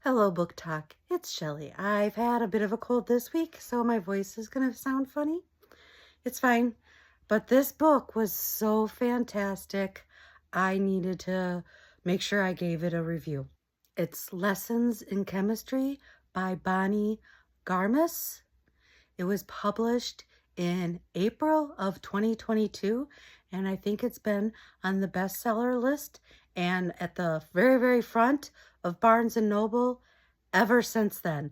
Hello, Book Talk. It's Shelley. I've had a bit of a cold this week, so my voice is going to sound funny. It's fine. But this book was so fantastic, I needed to make sure I gave it a review. It's Lessons in Chemistry by Bonnie Garmus. It was published in April of 2022, and I think it's been on the bestseller list and at the very, very front of Barnes & Noble ever since then,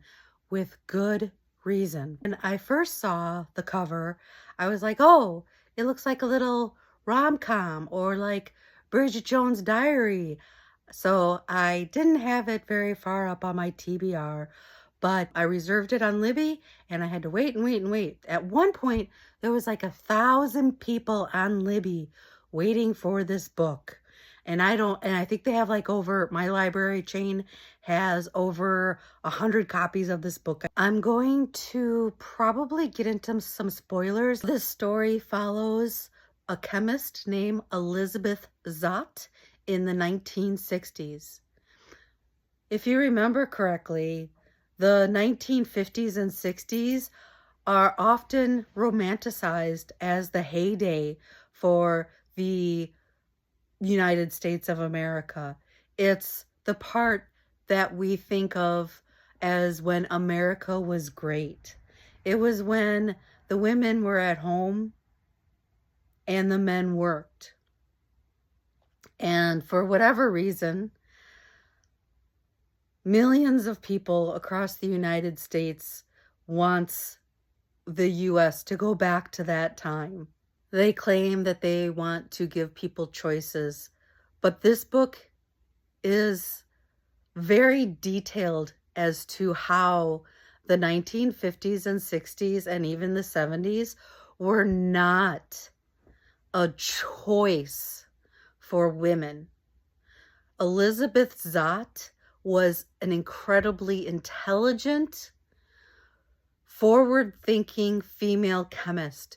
with good reason. When I first saw the cover, I was like, oh, it looks like a little rom-com or like Bridget Jones' Diary. So I didn't have it very far up on my TBR, but I reserved it on Libby and I had to wait and wait and wait. At one point, there was like 1,000 people on Libby waiting for this book. And I think they have like over, my library chain has over 100 copies of this book. I'm going to probably get into some spoilers. This story follows a chemist named Elizabeth Zott in the 1960s. If you remember correctly, the 1950s and 60s are often romanticized as the heyday for the United States of America. It's the part that we think of as when America was great. It was when the women were at home and the men worked. And for whatever reason, millions of people across the United States wants the U.S. to go back to that time. They claim that they want to give people choices, but this book is very detailed as to how the 1950s and 60s and even the 70s were not a choice for women. Elizabeth Zott was an incredibly intelligent, forward-thinking female chemist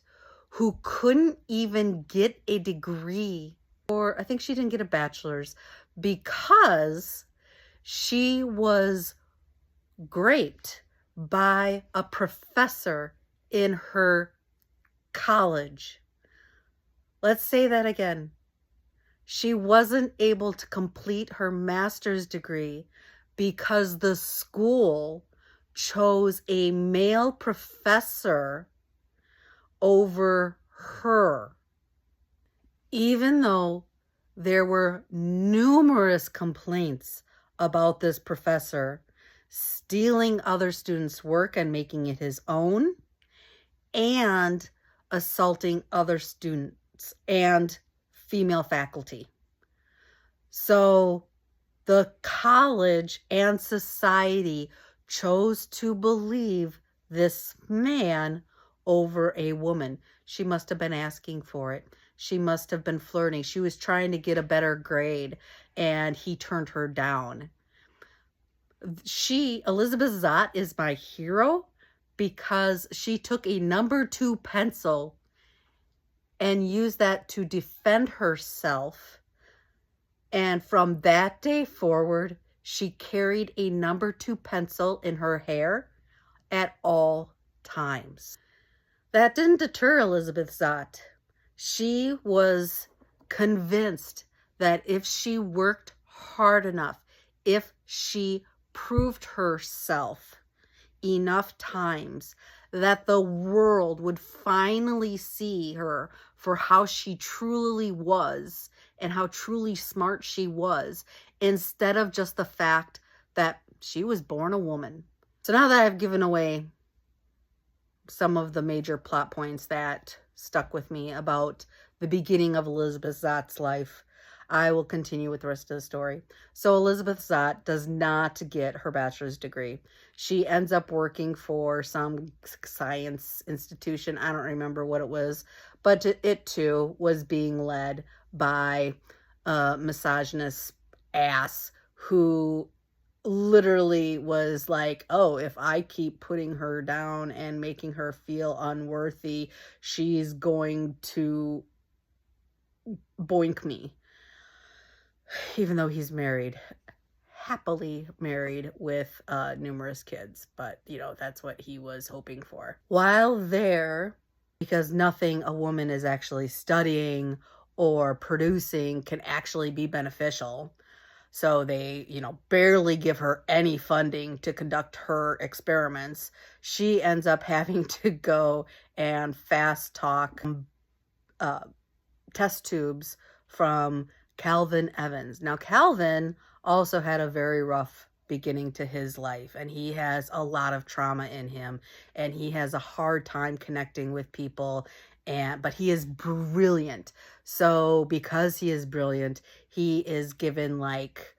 who couldn't even get a degree, or I think she didn't get a bachelor's, because she was graped by a professor in her college. Let's say that again. She wasn't able to complete her master's degree because the school chose a male professor over her. Even though there were numerous complaints about this professor stealing other students' work and making it his own, and assaulting other students and female faculty. So the college and society chose to believe this man over a woman. She must have been asking for it. She must have been flirting. She was trying to get a better grade and he turned her down. Elizabeth Zott is my hero because she took a number 2 pencil and used that to defend herself. And from that day forward, she carried a number 2 pencil in her hair at all times. That didn't deter Elizabeth Zott. She was convinced that if she worked hard enough, if she proved herself enough times, that the world would finally see her for how she truly was and how truly smart she was, instead of just the fact that she was born a woman. So now that I've given away some of the major plot points that stuck with me about the beginning of Elizabeth Zott's life, I will continue with the rest of the story. So Elizabeth Zott does not get her bachelor's degree. She ends up working for some science institution. I don't remember what it was, but it too was being led by a misogynist ass who literally was like, oh, if I keep putting her down and making her feel unworthy, she's going to boink me. Even though he's married. happily married with numerous kids. But, you know, that's what he was hoping for. While there, because nothing a woman is actually studying or producing can actually be beneficial, so they, you know, barely give her any funding to conduct her experiments. She ends up having to go and fast talk test tubes from Calvin Evans. Now, Calvin also had a very rough beginning to his life, and he has a lot of trauma in him, and he has a hard time connecting with people, but he is brilliant. So because he is brilliant, he is given like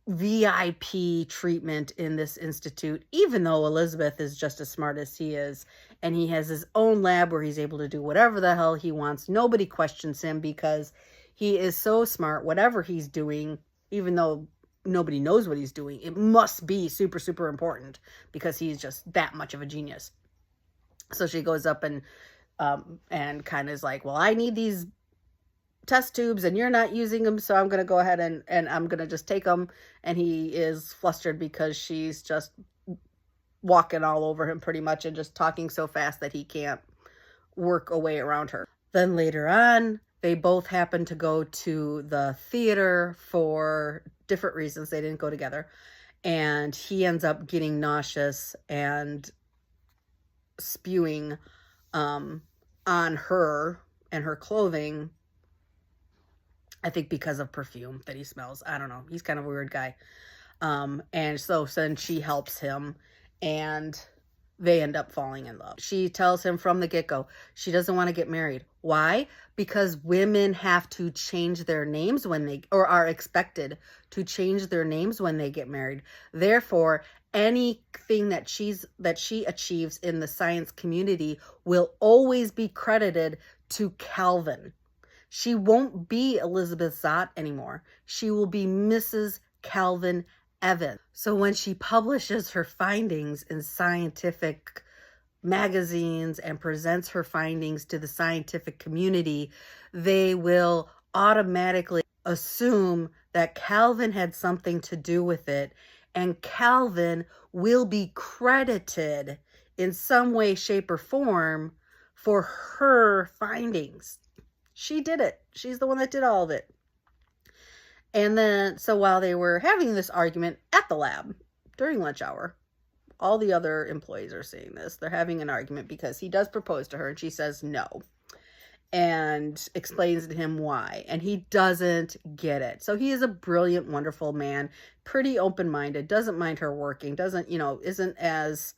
VIP treatment in this institute, even though Elizabeth is just as smart as he is. And he has his own lab where he's able to do whatever the hell he wants. Nobody questions him because he is so smart. Whatever he's doing, even though nobody knows what he's doing, it must be super, super important because he's just that much of a genius. So she goes up and kind of is like, well, I need these test tubes and you're not using them, so I'm going to go ahead and I'm going to just take them. And he is flustered because she's just walking all over him pretty much and just talking so fast that he can't work a way around her. Then later on, they both happen to go to the theater for different reasons. They didn't go together. And he ends up getting nauseous and spewing on her and her clothing, I think because of perfume that he smells. I don't know. He's kind of a weird guy. And so then she helps him and they end up falling in love. She tells him from the get-go she doesn't want to get married. Why? Because women have to change their names when they, or are expected to change their names when they get married. Therefore, anything that she achieves in the science community will always be credited to Calvin. She won't be Elizabeth Zott anymore. She will be Mrs. Calvin Evans. So when she publishes her findings in scientific magazines and presents her findings to the scientific community, they will automatically assume that Calvin had something to do with it, and Calvin will be credited in some way, shape, or form for her findings. She did it. She's the one that did all of it. And then, so while they were having this argument at the lab during lunch hour, all the other employees are seeing this. They're having an argument because he does propose to her and she says no. And explains to him why. And he doesn't get it. So he is a brilliant, wonderful man, pretty open-minded, doesn't mind her working, doesn't, you know, isn't as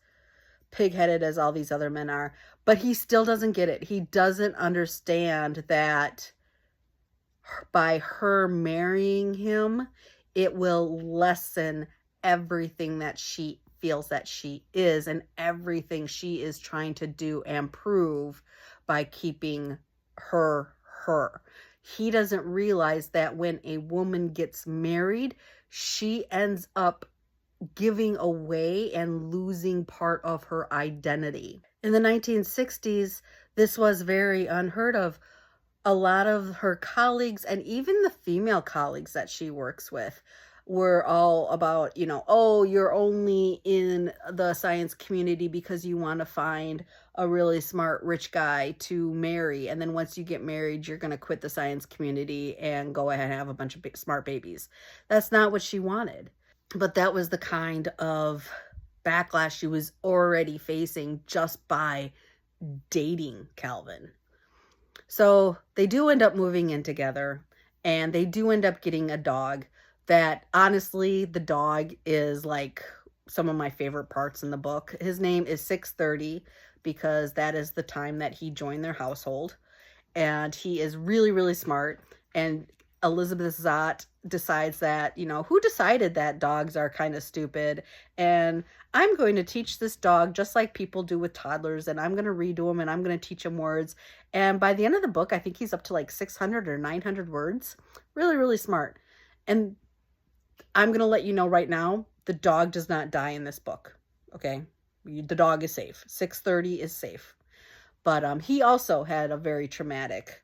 pig-headed as all these other men are, but he still doesn't get it. He doesn't understand that by her marrying him, it will lessen everything that she feels that she is and everything she is trying to do and prove by keeping her. He doesn't realize that when a woman gets married, she ends up giving away and losing part of her identity. In the 1960s, this was very unheard of. A lot of her colleagues and even the female colleagues that she works with were all about, you know, oh, you're only in the science community because you want to find a really smart, rich guy to marry. And then once you get married, you're going to quit the science community and go ahead and have a bunch of smart babies. That's not what she wanted. But that was the kind of backlash she was already facing just by dating Calvin. So they do end up moving in together, and they do end up getting a dog that, honestly, the dog is like some of my favorite parts in the book. His name is 630 because that is the time that he joined their household. And he is really, really smart. And Elizabeth Zott decides that, you know, who decided that dogs are kind of stupid? And I'm going to teach this dog just like people do with toddlers, and I'm going to redo him and I'm going to teach him words. And by the end of the book, I think he's up to like 600 or 900 words. Really, really smart. And I'm going to let you know right now, the dog does not die in this book. Okay? The dog is safe. 630 is safe. But he also had a very traumatic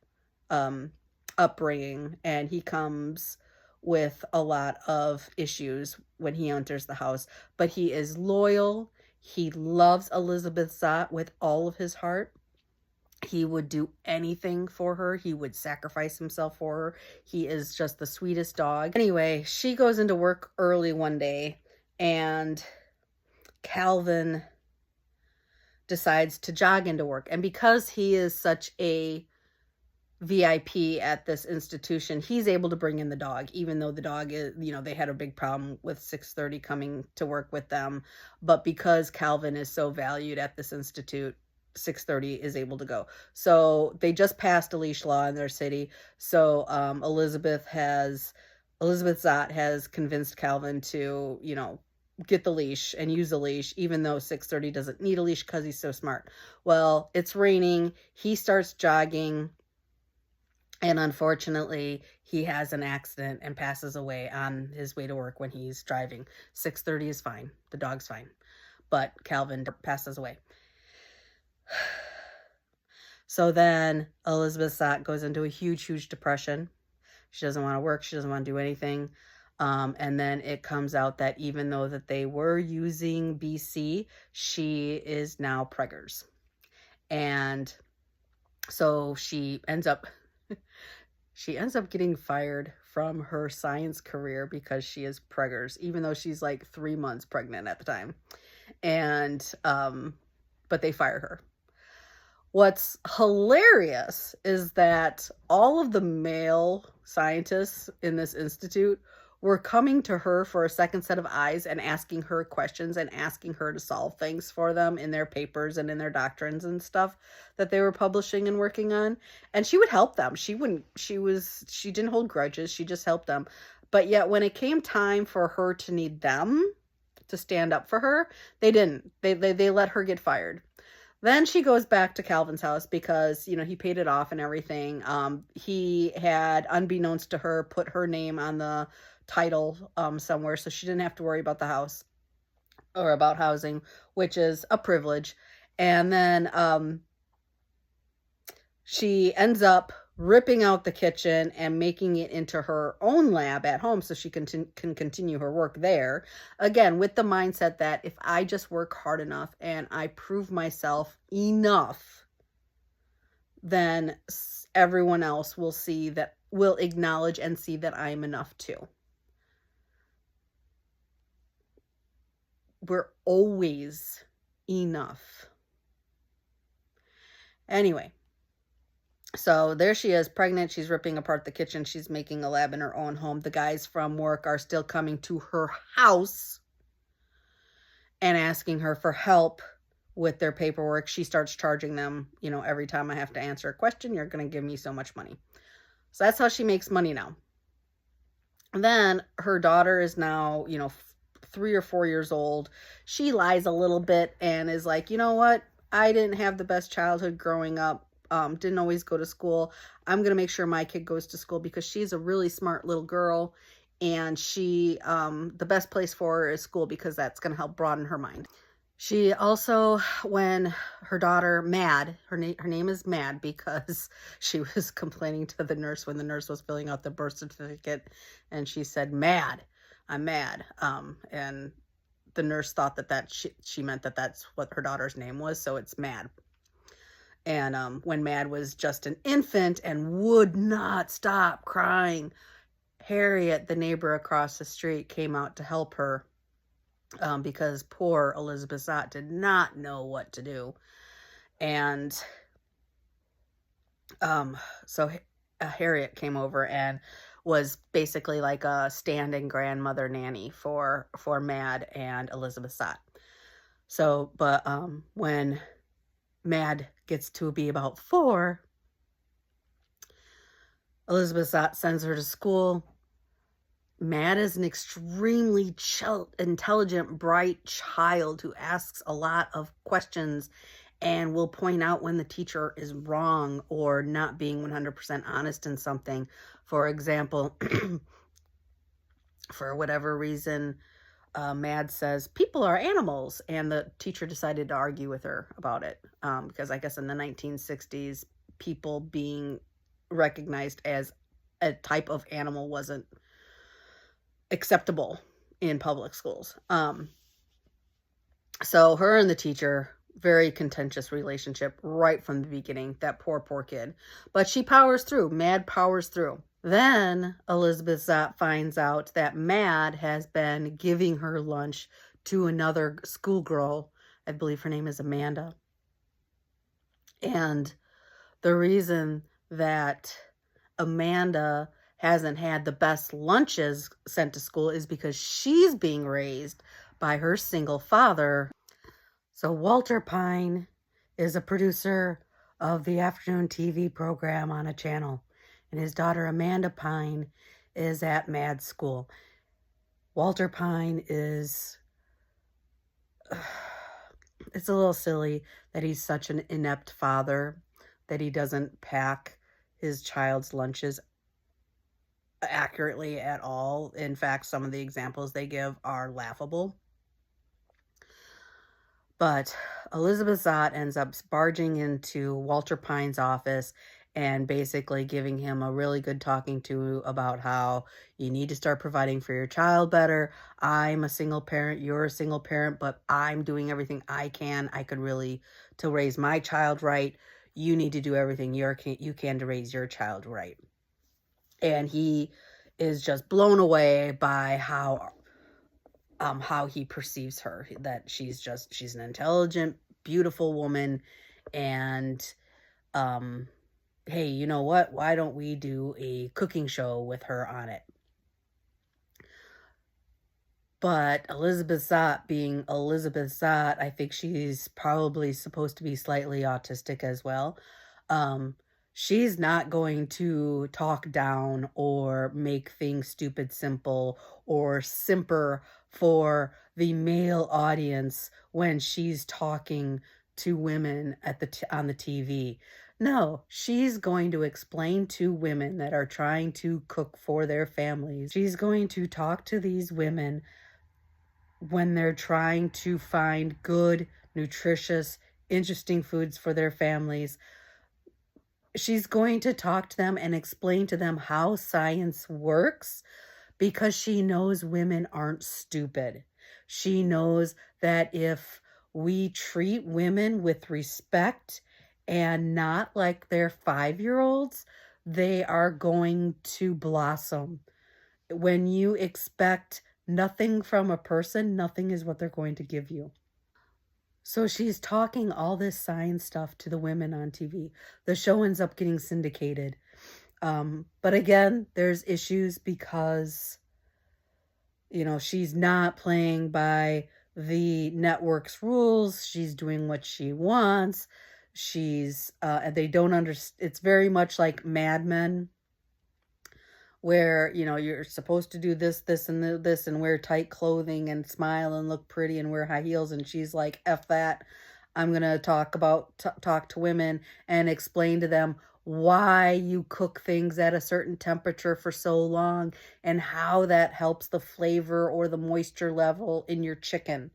upbringing, and he comes with a lot of issues when he enters the house, but he is loyal. He loves Elizabeth Zott with all of his heart. He would do anything for her. He would sacrifice himself for her. He is just the sweetest dog. Anyway, she goes into work early one day, and Calvin decides to jog into work. And because he is such a VIP at this institution, he's able to bring in the dog, even though the dog is, they had a big problem with 6:30 coming to work with them. But because Calvin is so valued at this institute, 6:30 is able to go. So they just passed a leash law in their city. So Elizabeth Zott has convinced Calvin to, get the leash and use the leash, even though 6:30 doesn't need a leash because he's so smart. Well, it's raining. He starts jogging, and unfortunately, he has an accident and passes away on his way to work when he's driving. 6:30 is fine. The dog's fine. But Calvin passes away. So then Elizabeth Zott goes into a huge, huge depression. She doesn't want to work. She doesn't want to do anything. And then it comes out that even though that they were using BC, she is now preggers. And so she ends up getting fired from her science career because she is preggers, even though she's like 3 months pregnant at the time. And, but they fire her. What's hilarious is that all of the male scientists in this institute were coming to her for a second set of eyes and asking her questions and asking her to solve things for them in their papers and in their doctrines and stuff that they were publishing and working on. And she would help them. She didn't hold grudges. She just helped them. But yet when it came time for her to need them to stand up for her, they didn't. They let her get fired. Then she goes back to Calvin's house because, he paid it off and everything. He had, unbeknownst to her, put her name on the title somewhere, so she didn't have to worry about the house or about housing, which is a privilege. And then she ends up ripping out the kitchen and making it into her own lab at home so she can continue her work there. Again, with the mindset that if I just work hard enough and I prove myself enough, then everyone else will acknowledge and see that I'm enough too. We're always enough. Anyway, so there she is, pregnant. She's ripping apart the kitchen. She's making a lab in her own home. The guys from work are still coming to her house and asking her for help with their paperwork. She starts charging them, every time I have to answer a question, you're going to give me so much money. So that's how she makes money now. And then her daughter is now, 3 or 4 years old. She lies a little bit and is like, you know what? I didn't have the best childhood growing up. Didn't always go to school. I'm going to make sure my kid goes to school because she's a really smart little girl. And the best place for her is school because that's going to help broaden her mind. She also, when her daughter, Mad, her name is Mad because she was complaining to the nurse when the nurse was filling out the birth certificate. And she said, Mad. I'm mad. And the nurse thought that she meant that that's what her daughter's name was, so it's Mad. And when Mad was just an infant and would not stop crying, Harriet, the neighbor across the street, came out to help her because poor Elizabeth Zott did not know what to do. And so Harriet came over and was basically like a stand-in grandmother nanny for Mad and Elizabeth Zott. So, but when Mad gets to be about 4, Elizabeth Zott sends her to school. Mad is an extremely intelligent, bright child who asks a lot of questions and will point out when the teacher is wrong or not being 100% honest in something. For example, for whatever reason, Mad says, people are animals, and the teacher decided to argue with her about it, because I guess in the 1960s, people being recognized as a type of animal wasn't acceptable in public schools. So her and the teacher, very contentious relationship right from the beginning. That poor kid. But she powers through. Mad powers through. Then Elizabeth Zott finds out that Mad has been giving her lunch to another schoolgirl. I believe her name is Amanda. And the reason that Amanda hasn't had the best lunches sent to school is because she's being raised by her single father. So Walter Pine is a producer of the afternoon TV program on a channel, and his daughter Amanda Pine is at Mad School. Walter Pine is... it's a little silly that he's such an inept father, that he doesn't pack his child's lunches accurately at all. In fact, some of the examples they give are laughable. But Elizabeth Zott ends up barging into Walter Pine's office and basically giving him a really good talking to about how you need to start providing for your child better. I'm a single parent, you're a single parent, but I'm doing everything I can. To raise my child right. You need to do everything you can to raise your child right. And he is just blown away by how he perceives her, that she's an intelligent, beautiful woman, and hey, you know what? Why don't we do a cooking show with her on it? But Elizabeth Zott, being Elizabeth Zott, I think she's probably supposed to be slightly autistic as well. She's not going to talk down or make things stupid simple or simper for the male audience when she's talking to women on the TV. No, she's going to explain to women that are trying to cook for their families. She's going to talk to these women when they're trying to find good, nutritious, interesting foods for their families. She's going to talk to them and explain to them how science works, because she knows women aren't stupid. She knows that if we treat women with respect and not like they're 5-year-olds, they are going to blossom. When you expect nothing from a person, nothing is what they're going to give you. So she's talking all this science stuff to the women on TV. The show ends up getting syndicated. But again, there's issues because, she's not playing by the network's rules. She's doing what she wants. They don't understand. It's very much like Mad Men, where, you're supposed to do this, and this, and wear tight clothing and smile and look pretty and wear high heels. And she's like, F that. I'm going to talk to women and explain to them why you cook things at a certain temperature for so long and how that helps the flavor or the moisture level in your chicken,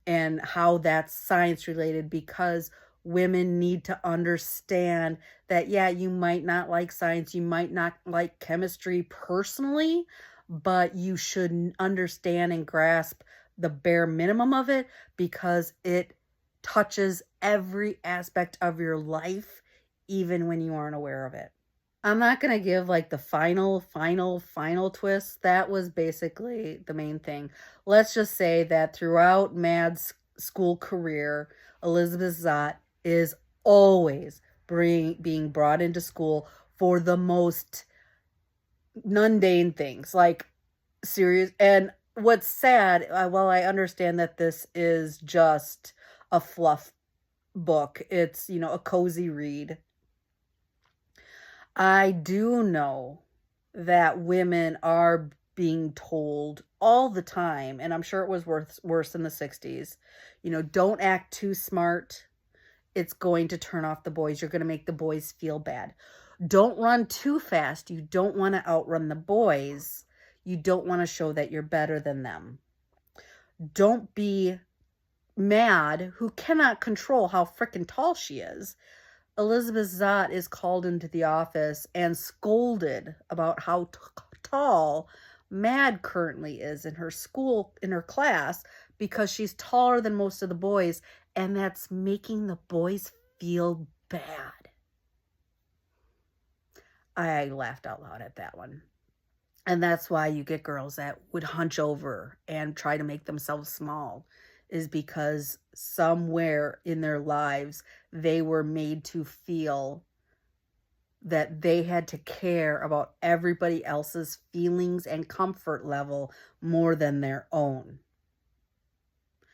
and how that's science related, because women need to understand that, yeah, you might not like science, you might not like chemistry personally, but you should understand and grasp the bare minimum of it, because it touches every aspect of your life, even when you aren't aware of it. I'm not going to give like the final twist. That was basically the main thing. Let's just say that throughout Mad's school career, Elizabeth Zott is always being brought into school for the most mundane things, like serious. And what's sad, while I understand that this is just a fluff book, it's, a cozy read, I do know that women are being told all the time, and I'm sure it was worse in the 60s, don't act too smart. It's going to turn off the boys. You're going to make the boys feel bad. Don't run too fast. You don't want to outrun the boys. You don't want to show that you're better than them. Don't be Mad, who cannot control how freaking tall she is. Elizabeth Zott is called into the office and scolded about how tall mad currently is in her school, in her class, because she's taller than most of the boys, and that's making the boys feel bad. I laughed out loud at that one. And that's why you get girls that would hunch over and try to make themselves small, is because somewhere in their lives they were made to feel that they had to care about everybody else's feelings and comfort level more than their own.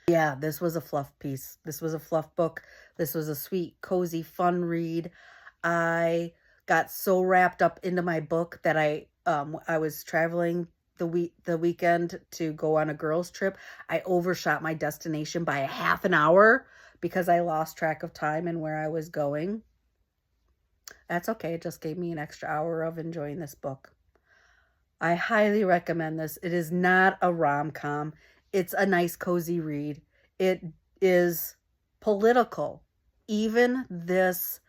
Yeah, this was a fluff piece. This was a fluff book. This was a sweet, cozy, fun read. I got so wrapped up into my book that I was traveling the weekend to go on a girls trip. I overshot my destination by a half an hour because I lost track of time and where I was going. That's okay. It just gave me an extra hour of enjoying this book. I highly recommend this. It is not a rom-com. It's a nice, cozy read. It is political. Even this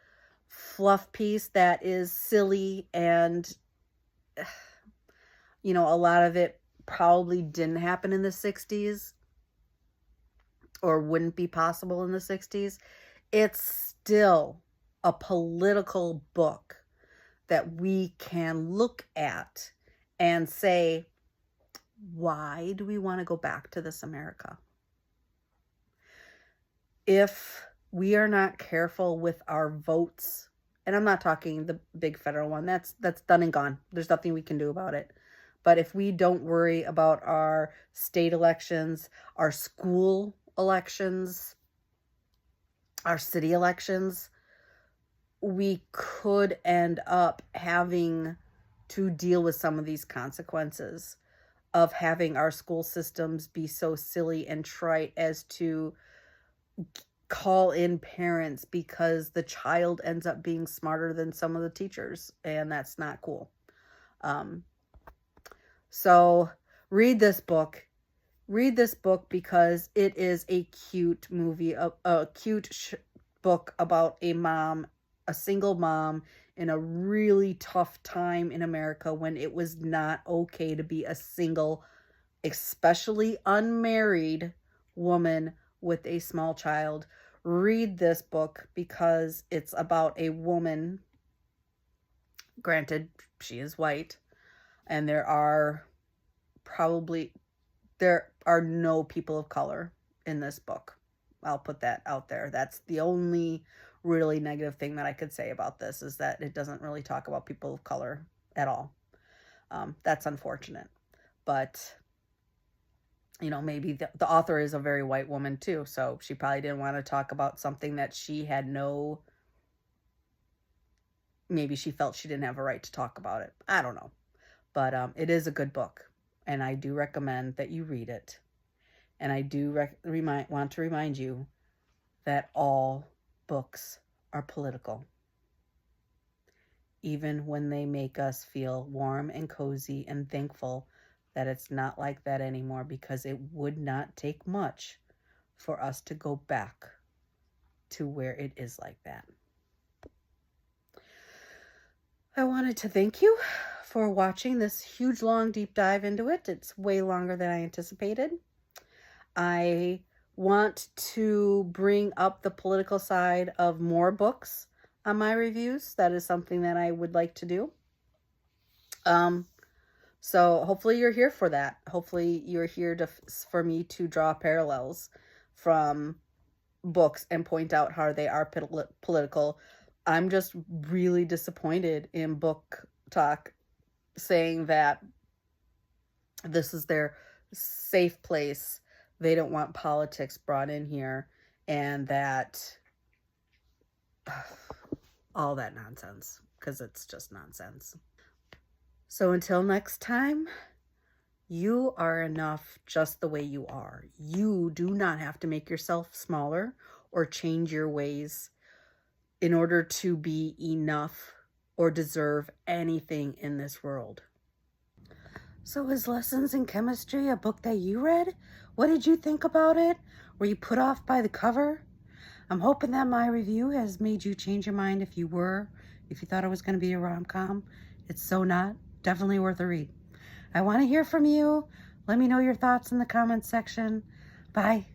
fluff piece that is silly and, you know, a lot of it probably didn't happen in the 60s or wouldn't be possible in the 60s. It's still a political book that we can look at and say, why do we want to go back to this America? If we are not careful with our votes, and I'm not talking the big federal one, that's done and gone. There's nothing we can do about it. But if we don't worry about our state elections, our school elections, our city elections, we could end up having to deal with some of these consequences of having our school systems be so silly and trite as to call in parents because the child ends up being smarter than some of the teachers, and that's not cool. So read this book. Read this book because it is a cute movie, a cute book about a mom, a single mom in a really tough time in America when it was not okay to be a single, especially unmarried woman with a small child. Read this book because it's about a woman. Granted, she is white, and there are no people of color in this book. I'll put that out there. That's the only really negative thing that I could say about this, is that it doesn't really talk about people of color at all. That's unfortunate. But, you know, maybe the author is a very white woman too, so she probably didn't want to talk about something that she had maybe she felt she didn't have a right to talk about it. I don't know. But it is a good book, and I do recommend that you read it. And I do want to remind you that all books are political, even when they make us feel warm and cozy and thankful that it's not like that anymore, because it would not take much for us to go back to where it is like that. I wanted to thank you for watching this huge, long, deep dive into it. It's way longer than I anticipated. I want to bring up the political side of more books on my reviews. That is something that I would like to do. So hopefully you're here for that. Hopefully you're here for me to draw parallels from books and point out how they are political. I'm just really disappointed in Book Talk saying that this is their safe place. They don't want politics brought in here, and that all that nonsense, because it's just nonsense. So until next time, you are enough just the way you are. You do not have to make yourself smaller or change your ways in order to be enough or deserve anything in this world. So is Lessons in Chemistry a book that you read? What did you think about it? Were you put off by the cover? I'm hoping that my review has made you change your mind if you thought it was going to be a rom-com. It's so not. Definitely worth a read. I want to hear from you. Let me know your thoughts in the comments section. Bye.